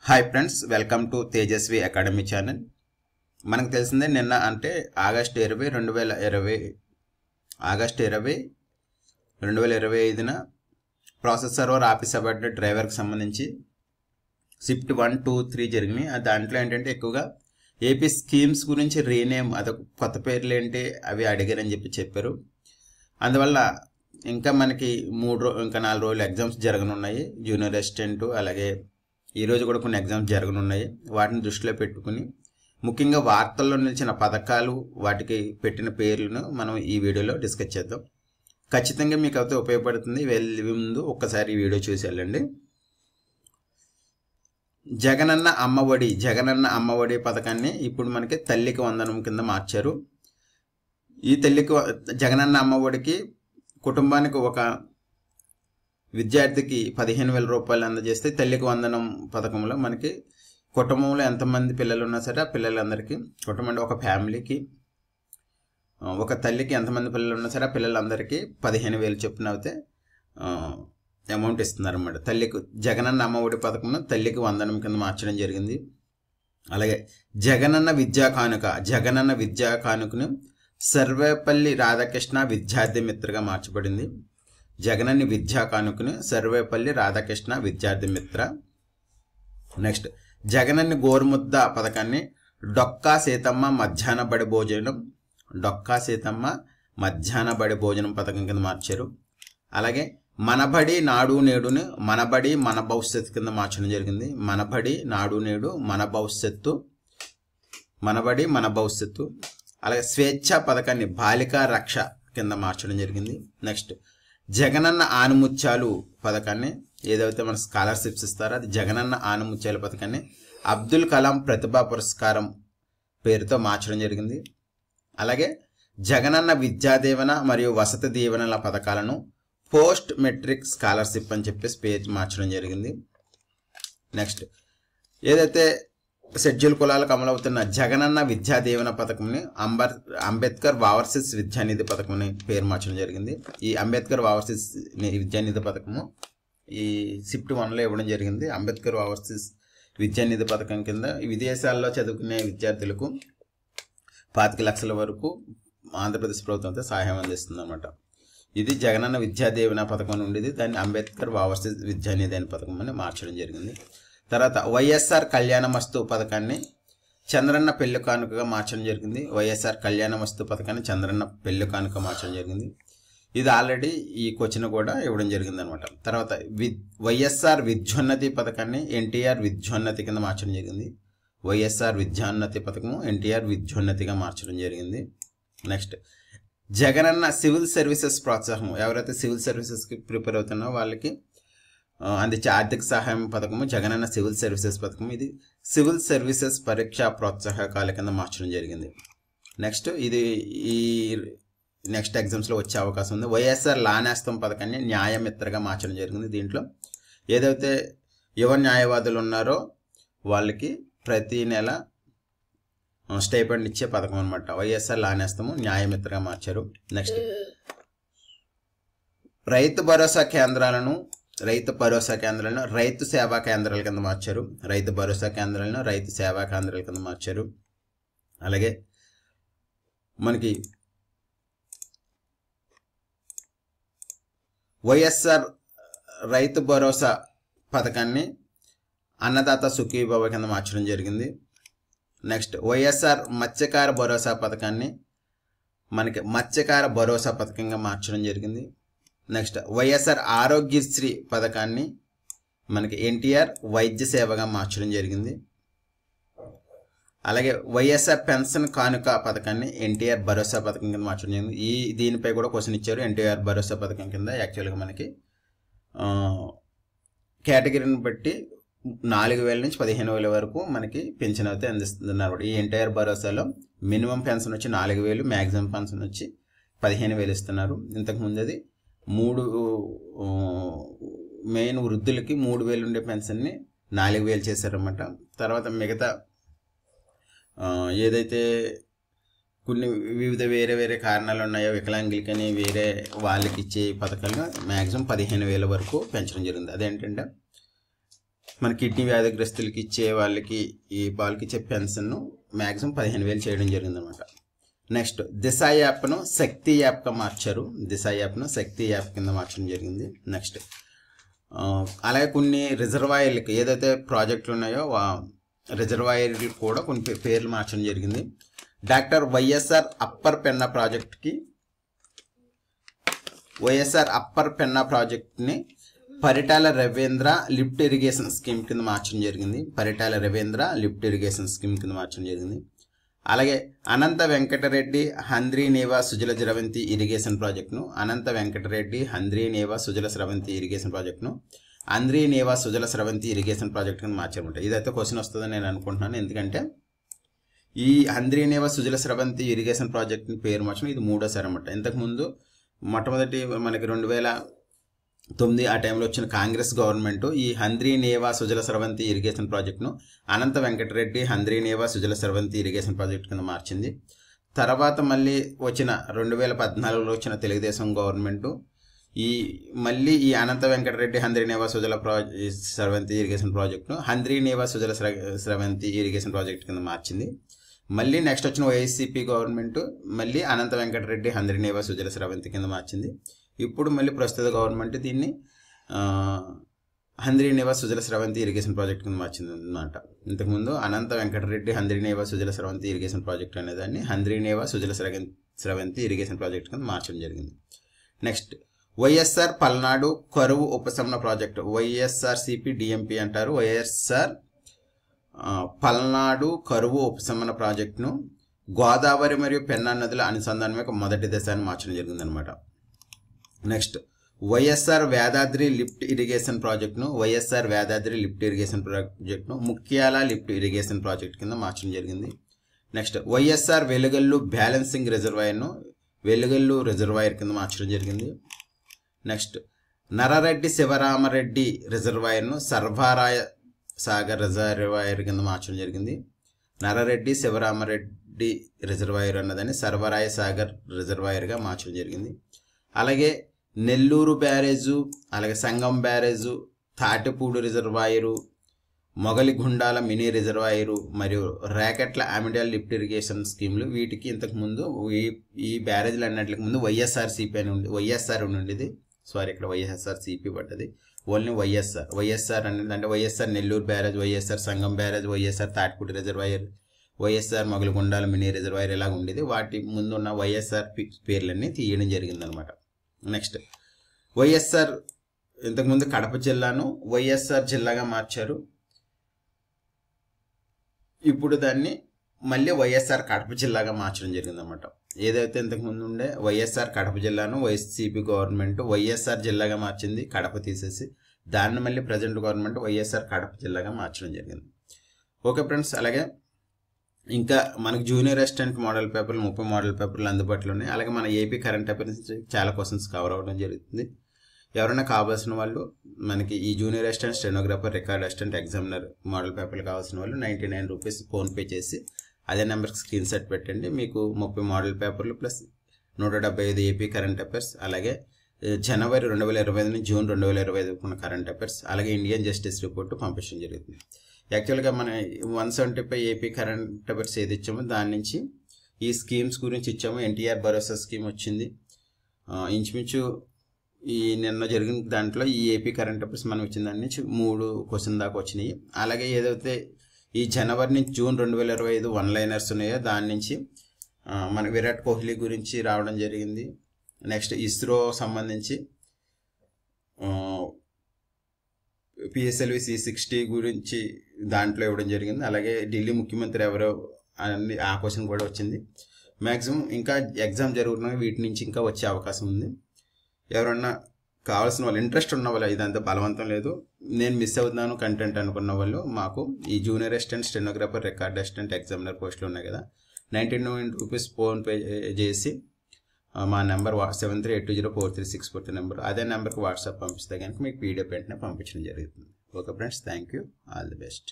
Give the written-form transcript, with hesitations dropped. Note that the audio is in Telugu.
Hi friends, welcome to Tejaswi academy channel. మనకు తెలిసిందే నిన్న అంటే ఆగస్టు 2025న ప్రాసెస్ సర్వర్ ఆఫీస్ అబౌట్ డ్రైవర్కి సంబంధించి షిఫ్ట్ 1, 2, 3 జరిగినాయి. దాంట్లో ఏంటంటే ఎక్కువగా ఏపీ స్కీమ్స్ గురించి రీనేమ్ అదొక కొత్త పేర్లు ఏంటి అవి అడిగారని చెప్పారు. అందువల్ల ఇంకా మనకి ఇంకా 4 రోజులు ఎగ్జామ్స్ జరగనున్నాయి. జూనియర్ అసిస్టెంట్ అలాగే ఈరోజు కూడా కొన్ని ఎగ్జామ్స్ జరగనున్నాయి. వాటిని దృష్టిలో పెట్టుకుని ముఖ్యంగా వార్తల్లో నిలిచిన పథకాలు వాటికి పెట్టిన పేర్లను మనం ఈ వీడియోలో డిస్కస్ చేద్దాం. ఖచ్చితంగా మీకు అయితే ఉపయోగపడుతుంది. వెళ్ళే ముందు ఒక్కసారి ఈ వీడియో చూసి వెళ్ళండి. జగనన్న అమ్మఒడి పథకాన్ని ఇప్పుడు మనకి తల్లికి వందనం కింద మార్చారు. ఈ జగనన్న అమ్మఒడికి కుటుంబానికి ఒక విద్యార్థికి 15,000 రూపాయలు అందజేస్తే తల్లికి వందనం పథకంలో మనకి కుటుంబంలో ఎంతమంది పిల్లలు ఉన్నా సరే ఆ పిల్లలందరికీ కుటుంబం ఒక ఫ్యామిలీకి ఒక తల్లికి ఎంతమంది పిల్లలు ఉన్నా సరే ఆ పిల్లలందరికీ 15,000 చొప్పున అయితే అమౌంట్ ఇస్తున్నారు అన్నమాట. జగనన్న అమ్మఒడి పథకంలో తల్లికి వందనం కింద మార్చడం జరిగింది. అలాగే జగనన్న విద్యా కానుకను సర్వేపల్లి రాధాకృష్ణ విద్యార్థి మిత్రగా మార్చబడింది. జగనన్న విద్యా కానుకను సర్వేపల్లి రాధాకృష్ణ విద్యార్థి మిత్ర. నెక్స్ట్ జగనన్న గోరుముద్ద పథకాన్ని డొక్కా సీతమ్మ మధ్యాహ్న బడి భోజనం పథకం కింద మార్చారు. అలాగే మనబడి నాడు నేడును మనబడి మన భవిష్యత్తు కింద మార్చడం జరిగింది. మనబడి నాడు నేడు మనబడి మన భవిష్యత్తు. అలాగే స్వేచ్ఛ పథకాన్ని బాలికా రక్ష కింద మార్చడం జరిగింది. నెక్స్ట్ జగనన్న ఆనుముత్యాలు పథకాన్ని ఏదైతే మన స్కాలర్షిప్స్ ఇస్తారో అది జగనన్న ఆనుముత్యాల పథకాన్ని అబ్దుల్ కలాం ప్రతిభా పురస్కారం పేరుతో మార్చడం జరిగింది. అలాగే జగనన్న విద్యా దీవెన మరియు వసతి దీవెనల పథకాలను పోస్ట్ మెట్రిక్ స్కాలర్షిప్ అని చెప్పేసి పేరు మార్చడం జరిగింది. నెక్స్ట్ ఏదైతే షెడ్యూల్ కులాలకు అమలవుతున్న జగనన్న విద్యా దీవెన పథకంని అంబేద్కర్ ఓవర్సీస్ విద్యానిధి పథకం అని పేరు మార్చడం జరిగింది. ఈ అంబేద్కర్ ఓవర్సీస్ విద్యానిధి పథకము ఈ షిఫ్ట్ 1లో ఇవ్వడం జరిగింది. అంబేద్కర్ ఓవర్సీస్ విద్యానిధి పథకం కింద విదేశాల్లో చదువుకునే విద్యార్థులకు 25 లక్షల వరకు ఆంధ్రప్రదేశ్ ప్రభుత్వం అయితే సహాయం అందిస్తుంది అన్నమాట. ఇది జగనన్న విద్యా దీవెన పథకం ఉండేది. దాన్ని అంబేద్కర్ ఓవర్సీస్ విద్యానిధి అనే పథకం అని మార్చడం జరిగింది. తర్వాత వైఎస్ఆర్ కళ్యాణమస్తు పథకాన్ని చంద్రన్న పెళ్లి కానుకగా మార్చడం జరిగింది. వైఎస్ఆర్ కళ్యాణమస్తు పథకాన్ని చంద్రన్న పెళ్లి కానుక మార్చడం జరిగింది. ఇది ఆల్రెడీ ఈ క్వశ్చన్ కూడా ఇవ్వడం జరిగింది అనమాట. తర్వాత వైఎస్ఆర్ విద్యోన్నతి పథకాన్ని ఎన్టీఆర్ విద్యోన్నతి కింద మార్చడం జరిగింది. వైఎస్ఆర్ విద్యోన్నతి పథకము ఎన్టీఆర్ విద్యోన్నతిగా మార్చడం జరిగింది. నెక్స్ట్ జగనన్న సివిల్ సర్వీసెస్ ప్రోత్సాహం, ఎవరైతే సివిల్ సర్వీసెస్కి ప్రిపేర్ అవుతున్నారో వాళ్ళకి అందించే ఆర్థిక సహాయం పథకము జగనన్న సివిల్ సర్వీసెస్ పథకం. ఇది సివిల్ సర్వీసెస్ పరీక్షా ప్రోత్సాహకాల కింద మార్చడం జరిగింది. నెక్స్ట్ ఇది ఈ నెక్స్ట్ ఎగ్జామ్స్లో వచ్చే అవకాశం ఉంది. వైఎస్ఆర్ లానేస్తం పథకాన్ని న్యాయమిత్రగా మార్చడం జరిగింది. దీంట్లో ఏదైతే యువ న్యాయవాదులు ఉన్నారో వాళ్ళకి ప్రతి నెల స్టైపెండ్ ఇచ్చే పథకం అనమాట. వైఎస్ఆర్ లానేస్తము న్యాయమిత్రగా మార్చారు. నెక్స్ట్ రైతు భరోసా కేంద్రాలను రైతు సేవా కేంద్రాల కింద మార్చారు. రైతు భరోసా కేంద్రాలను రైతు సేవా కేంద్రాల కింద మార్చారు. అలాగే మనకి వైఎస్ఆర్ రైతు భరోసా పథకాన్ని అన్నదాత సుఖీభవ కింద మార్చడం జరిగింది. నెక్స్ట్ వైఎస్ఆర్ మత్స్యకార భరోసా పథకాన్ని మనకి మత్స్యకార భరోసా పథకంగా మార్చడం జరిగింది. నెక్స్ట్ వైఎస్ఆర్ ఆరోగ్యశ్రీ పథకాన్ని మనకి ఎన్టీఆర్ వైద్య సేవగా మార్చడం జరిగింది. అలాగే వైఎస్ఆర్ పెన్షన్ కానుక పథకాన్ని ఎన్టీఆర్ భరోసా పథకం కింద మార్చడం జరిగింది. దీనిపై కూడా క్వశ్చన్ ఇచ్చారు. ఎన్టీఆర్ భరోసా పథకం కింద యాక్చువల్గా మనకి కేటగిరీని బట్టి 4,000 నుంచి 15,000 వరకు మనకి పెన్షన్ అయితే అందిస్తున్నారు. ఈ ఎన్టీఆర్ భరోసాలో మినిమం పెన్షన్ వచ్చి 4,000, మ్యాక్సిమం పెన్షన్ వచ్చి 15,000 ఇస్తున్నారు. ఇంతకుముందు అది 3 మెయిన్ వృద్ధులకి 3,000 ఉండే పెన్షన్ని 4,000 చేశారన్నమాట. తర్వాత మిగతా ఏదైతే కొన్ని వివిధ వేరే కారణాలు ఉన్నాయో వికలాంగులకని వేరే వాళ్ళకి ఇచ్చే పథకాలను మ్యాక్సిమం 15,000 వరకు పెంచడం జరిగింది. అదేంటంటే మన కిడ్నీ వ్యాధిగ్రస్తులకి ఇచ్చే వాళ్ళకి ఈ వాళ్ళకి ఇచ్చే పెన్షన్ మ్యాక్సిమం 15,000 చేయడం జరిగింది అనమాట. నెక్స్ట్ దిశ యాప్ను శక్తి యాప్గా మార్చారు. దిశ యాప్ను శక్తి యాప్ కింద మార్చడం జరిగింది. నెక్స్ట్ అలాగే కొన్ని రిజర్వాయర్లకి ఏదైతే ప్రాజెక్టులు ఉన్నాయో రిజర్వాయర్లు కూడా కొన్ని పేర్లు మార్చడం జరిగింది. డాక్టర్ వైఎస్ఆర్ అప్పర్ పెన్నా ప్రాజెక్ట్కి వైఎస్ఆర్ అప్పర్ పెన్నా ప్రాజెక్ట్ని Paritala Ravindra lift irrigation scheme కింద మార్చడం జరిగింది. Paritala Ravindra lift irrigation scheme కింద మార్చడం జరిగింది. అలాగే అనంత వెంకటరెడ్డి హంద్రీనేవా సుజల స్రవంతి ఇరిగేషన్ ప్రాజెక్టును అనంత వెంకటరెడ్డి హంద్రీనేవా సుజల స్రవంతి ఇరిగేషన్ ప్రాజెక్టును హంద్రీనేవా సుజల స్రవంతి ఇరిగేషన్ ప్రాజెక్ట్ కింద మార్చారన్నమాట. ఇదైతే క్వశ్చన్ వస్తుందని నేను అనుకుంటున్నాను. ఎందుకంటే ఈ హంద్రీనేవా సుజల స్రవంతి ఇరిగేషన్ ప్రాజెక్ట్ని పేరు మార్చడం ఇది మూడోసారి అన్నమాట. ఇంతకుముందు మొట్టమొదటి మనకి 2009 ఆ టైంలో వచ్చిన కాంగ్రెస్ గవర్నమెంట్ ఈ హంద్రీనేవా సుజల స్రవంతి ఇరిగేషన్ ప్రాజెక్టును అనంత వెంకటరెడ్డి హంద్రీనేవా సుజల స్రవంతి ఇరిగేషన్ ప్రాజెక్ట్ కింద మార్చింది. తర్వాత మళ్ళీ వచ్చిన 2014లో వచ్చిన తెలుగుదేశం గవర్నమెంట్ మళ్ళీ ఈ అనంత వెంకటరెడ్డి హంద్రీనేవా సుజల స్రవంతి ఇరిగేషన్ ప్రాజెక్టును హంద్రీనేవా సుజల స్రవంతి ఇరిగేషన్ ప్రాజెక్ట్ కింద మార్చింది. మళ్ళీ నెక్స్ట్ వచ్చిన వైఎస్సీపీ గవర్నమెంట్ మళ్ళీ అనంత వెంకటరెడ్డి హంద్రీనేవా సుజల స్రవంతి కింద మార్చింది. ఇప్పుడు మళ్ళీ ప్రస్తుత గవర్నమెంట్ దీన్ని హంద్రీనేవా సుజల స్రవంతి ఇరిగేషన్ ప్రాజెక్ట్ కింద మార్చింది అన్నమాట. ఇంతకుముందు అనంత వెంకటరెడ్డి హంద్రీనేవా సుజల స్రవంతి ఇరిగేషన్ ప్రాజెక్ట్ అనేదాన్ని హంద్రీనేవా సుజల స్రవంతి ఇరిగేషన్ ప్రాజెక్ట్ కింద మార్చడం జరిగింది. నెక్స్ట్ వైఎస్ఆర్ పల్నాడు కరువు ఉపశమన ప్రాజెక్టు వైఎస్ఆర్సీపీ డిఎంపీ అంటారు. వైఎస్ఆర్ పల్నాడు కరువు ఉపశమన ప్రాజెక్టును గోదావరి మరియు పెన్నా నదుల అనుసంధానం యొక్క మొదటి దశ అని మార్చడం జరిగిందనమాట. Next YSR Vedadri lift irrigation ప్రాజెక్టును వైఎస్ఆర్ వేదాద్రి లిఫ్ట్ ఇరిగేషన్ ప్రాజెక్టును ముఖ్యాల లిఫ్ట్ ఇరిగేషన్ ప్రాజెక్ట్ కింద మార్చడం జరిగింది. నెక్స్ట్ వైఎస్ఆర్ వెలుగల్లు బ్యాలెన్సింగ్ రిజర్వాయర్ను వెలుగల్లు రిజర్వాయర్ కింద మార్చడం జరిగింది. నెక్స్ట్ నరారెడ్డి శివరామరెడ్డి రిజర్వాయర్ను సర్వారాయ సాగర్ రిజర్వాయర్ కింద మార్చడం జరిగింది. నరారెడ్డి శివరామరెడ్డి రిజర్వాయర్ అన్నదాన్ని సర్వరాయ సాగర్ రిజర్వాయర్గా మార్చడం జరిగింది. అలాగే నెల్లూరు బ్యారేజు, అలాగే Sangam barrage, Tatipudi reservoir, Mogaligundala mini reservoir మరియు ర్యాకెట్ల ఆమిడల్ లిఫ్ట్ ఇరిగేషన్ స్కీమ్లు వీటికి ఇంతకుముందు ఈ బ్యారేజ్లు అన్నింటికి ముందు వైఎస్ఆర్సీపీ అని వైఎస్ఆర్ ఉండేది. సారీ, ఇక్కడ వైఎస్ఆర్సీపీ పడ్డది. ఓన్లీ వైఎస్ఆర్ అనేది అంటే YSR Nellore barrage, YSR Sangam barrage, YSR Tatipudi reservoir, YSR Mogaligundala mini reservoir ఇలాగ ఉండేది. వాటి ముందున్న వైఎస్ఆర్ పేర్లన్నీ తీయడం జరిగిందనమాట. నెక్స్ట్ వైఎస్ఆర్ ఇంతకుముందు కడప జిల్లాను వైఎస్ఆర్ జిల్లాగా మార్చారు. ఇప్పుడు దాన్ని మళ్ళీ వైఎస్ఆర్ కడప జిల్లాగా మార్చడం జరిగిందన్నమాట. ఏదైతే ఇంతకుముందు ఉండే వైఎస్ఆర్ కడప జిల్లాను వైసీపీ గవర్నమెంట్ వైఎస్ఆర్ జిల్లాగా మార్చింది, కడప తీసేసి దాన్ని మళ్ళీ ప్రజెంట్ గవర్నమెంట్ వైఎస్ఆర్ కడప జిల్లాగా మార్చడం జరిగింది. ఓకే ఫ్రెండ్స్, అలాగే ఇంకా మనకు జూనియర్ అసిస్టెంట్ మోడల్ పేపర్లు 30 మోడల్ పేపర్లు అందుబాటులో ఉన్నాయి. అలాగే మన ఏపీ కరెంట్ అఫైర్స్ చాలా క్వశ్చన్స్ కవర్ అవ్వడం జరుగుతుంది. ఎవరైనా కావాల్సిన వాళ్ళు మనకి ఈ junior assistant, stenographer, record assistant, examiner model పేపర్లు కావాల్సిన వాళ్ళు 99 రూపీస్ ఫోన్పే చేసి అదే నెంబర్కి స్క్రీన్ షాట్ పెట్టండి. మీకు 30 మోడల్ పేపర్లు ప్లస్ 175 ఏపీ కరెంట్ అఫైర్స్, అలాగే జనవరి 2025 నుంచి జూన్ 2025 ఉన్న కరెంట్ అఫైర్స్, అలాగే ఇండియన్ జస్టిస్ రిపోర్టు పంపించడం జరుగుతుంది. యాక్చువల్గా మన 175 ఏపీ కరెంట్ అఫైర్స్ ఏది ఇచ్చామో దాని నుంచి ఈ స్కీమ్స్ గురించి ఇచ్చాము. ఎన్టీఆర్ భరోసా స్కీమ్ వచ్చింది. ఇంచుమించు ఈ నిన్న జరిగిన దాంట్లో ఈ ఏపీ కరెంట్ అఫైర్స్ మనం ఇచ్చిన దాని నుంచి 3 క్వశ్చన్ దాకా వచ్చినాయి. అలాగే ఏదైతే ఈ జనవరి నుంచి జూన్ 2025 వన్ లైనర్స్ ఉన్నాయో దాని నుంచి మన విరాట్ కోహ్లీ గురించి రావడం జరిగింది. నెక్స్ట్ ఇస్రో సంబంధించి PSLV C60 గురించి దాంట్లో ఇవ్వడం జరిగింది. అలాగే ఢిల్లీ ముఖ్యమంత్రి ఎవరో అని ఆ క్వశ్చన్ కూడా వచ్చింది. మ్యాక్సిమం ఇంకా ఎగ్జామ్ జరుగుతున్నాయి, వీటి నుంచి ఇంకా వచ్చే అవకాశం ఉంది. ఎవరన్నా కావాల్సిన వాళ్ళు, ఇంట్రెస్ట్ ఉన్న వాళ్ళు, ఇదంతా బలవంతం లేదు, నేను మిస్ అవుతున్నాను కంటెంట్ అనుకున్న వాళ్ళు మాకు ఈ junior assistant, stenographer, record assistant, examiner పోస్టులు ఉన్నాయి కదా, 99 రూపీస్ ఫోన్పే చేసి మా నెంబర్ 73820436 నెంబర్, అదే నెంబర్కి వాట్సాప్ పంపిస్తే కనుక మీకు PDF వెంటనే పంపించడం జరుగుతుంది. Okay friends, thank you, all the best.